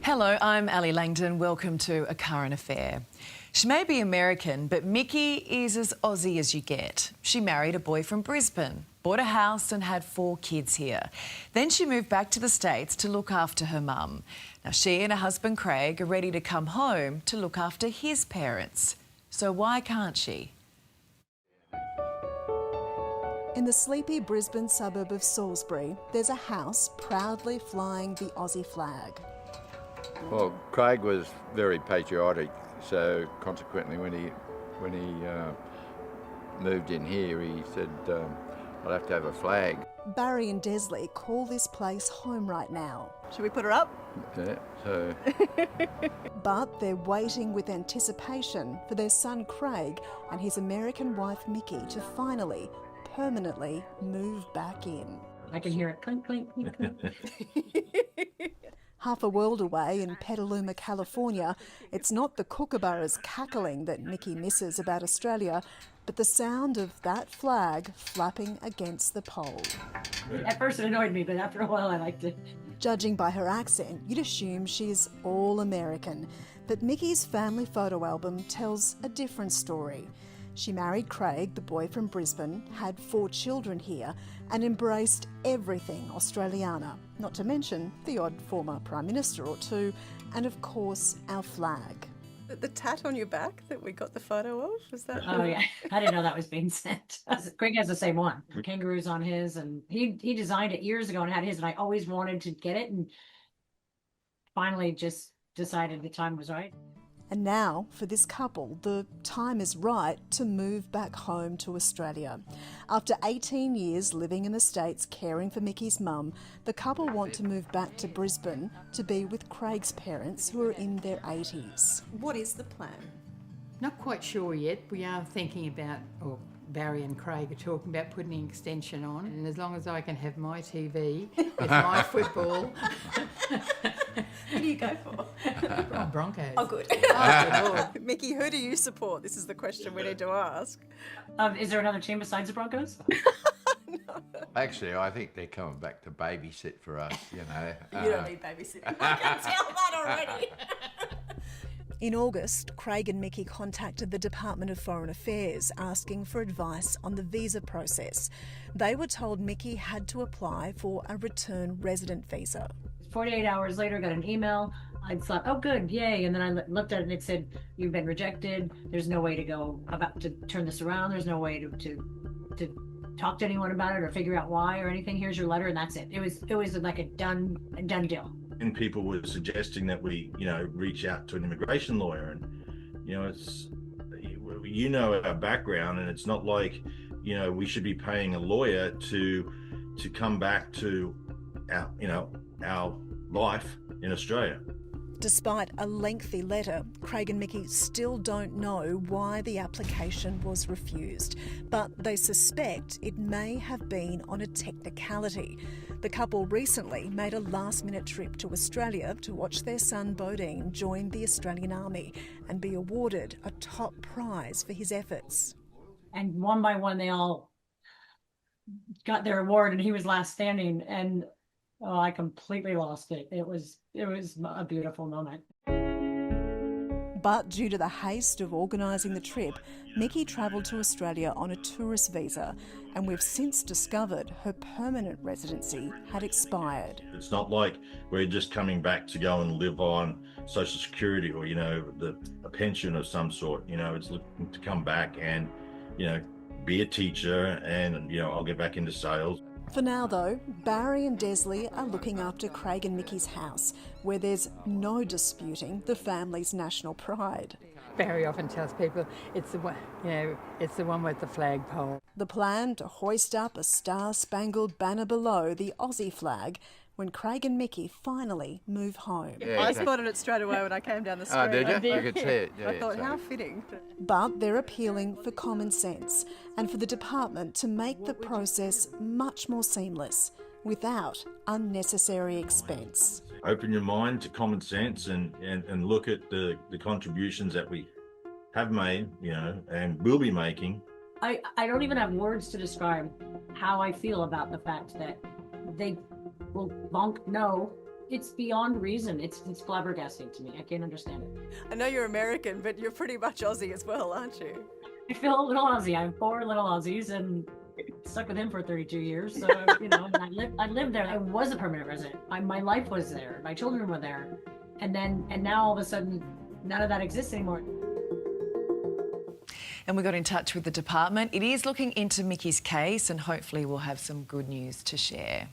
Hello, I'm Ali Langdon. Welcome to A Current Affair. She may be American, but Mickey is as Aussie as you get. She married a boy from Brisbane, bought a house and had 4 kids here. Then she moved back to the States to look after her mum. Now she and her husband Craig are ready to come home to look after his parents. So why can't she? In the sleepy Brisbane suburb of Salisbury, there's a house proudly flying the Aussie flag. Well, Craig was very patriotic, so consequently when he moved in here, he said, I'll have to have a flag. Barry and Desley call this place home right now. Should we put her up? Yeah, so But they're waiting with anticipation for their son Craig and his American wife Mickey to finally, permanently move back in. I can hear it clink, clink, clink, clink. Half a world away in Petaluma, California, it's not the kookaburras cackling that Mickey misses about Australia, but the sound of that flag flapping against the pole. At first it annoyed me, but after a while I liked it. Judging by her accent, you'd assume she's all American. But Mickey's family photo album tells a different story. She married Craig, the boy from Brisbane, had 4 children here and embraced everything Australiana, not to mention the odd former Prime Minister or two, and of course our flag. The tat on your back that we got the photo of, was that? Oh yeah, I didn't know that was being sent. Greg has the same one. Kangaroos on his, and he designed it years ago and had his, and I always wanted to get it, and finally just decided the time was right. And now, for this couple, the time is right to move back home to Australia. After 18 years living in the States caring for Mickey's mum, the couple want to move back to Brisbane to be with Craig's parents, who are in their 80s. What is the plan? Not quite sure yet. We are thinking about, or Barry and Craig are talking about putting an extension on, and as long as I can have my TV with my football. Who do you go for? Oh, Broncos. Oh, good. Oh, Lord. Mickey, who do you support? This is the question we need to ask. Is there another team besides the Broncos? actually I think they're coming back to babysit for us, you know. You don't need babysitting. I can tell that already. In August, Craig and Mickey contacted the Department of Foreign Affairs asking for advice on the visa process. They were told Mickey had to apply for a return resident visa. 48 hours later, got an email. I thought, oh good, yay. And then I looked at it and it said, you've been rejected. There's no way to go about to turn this around. There's no way to talk to anyone about it or figure out why or anything. Here's your letter and that's it. It was like a done deal. And people were suggesting that we, reach out to an immigration lawyer, and it's, our background, and it's not like, we should be paying a lawyer to come back to our life in Australia. Despite a lengthy letter, Craig and Mickey still don't know why the application was refused, but they suspect it may have been on a technicality. The couple recently made a last-minute trip to Australia to watch their son Bodine join the Australian Army and be awarded a top prize for his efforts. And one by one, they all got their award, and he was last standing. And I completely lost it. It was a beautiful moment. But due to the haste of organising the trip, Mickey travelled to Australia on a tourist visa, and we've since discovered her permanent residency had expired. It's not like we're just coming back to go and live on Social Security or, a pension of some sort. It's looking to come back and, be a teacher, and, I'll get back into sales. For now, though, Barry and Desley are looking after Craig and Mickey's house, where there's no disputing the family's national pride. Barry often tells people it's the one, it's the one with the flagpole. The plan to hoist up a star-spangled banner below the Aussie flag when Craig and Mickey finally move home. Yeah, I spotted it straight away when I came down the street. Oh, did you? You could see it. Yeah, I thought, so. how fitting. But they're appealing for common sense and for the department to make the process much more seamless without unnecessary expense. Open your mind to common sense and look at the contributions that we have made, and will be making. I don't even have words to describe how I feel about the fact that they will bonk no It's beyond reason. It's flabbergasting to me. I can't understand it. I know you're American, but you're pretty much Aussie as well, aren't you? I feel a little Aussie. I have 4 little Aussies and stuck with him for 32 years. So, and I lived there. I was a permanent resident. My life was there. My children were there. And now all of a sudden, none of that exists anymore. And we got in touch with the department. It is looking into Mickey's case and hopefully we'll have some good news to share.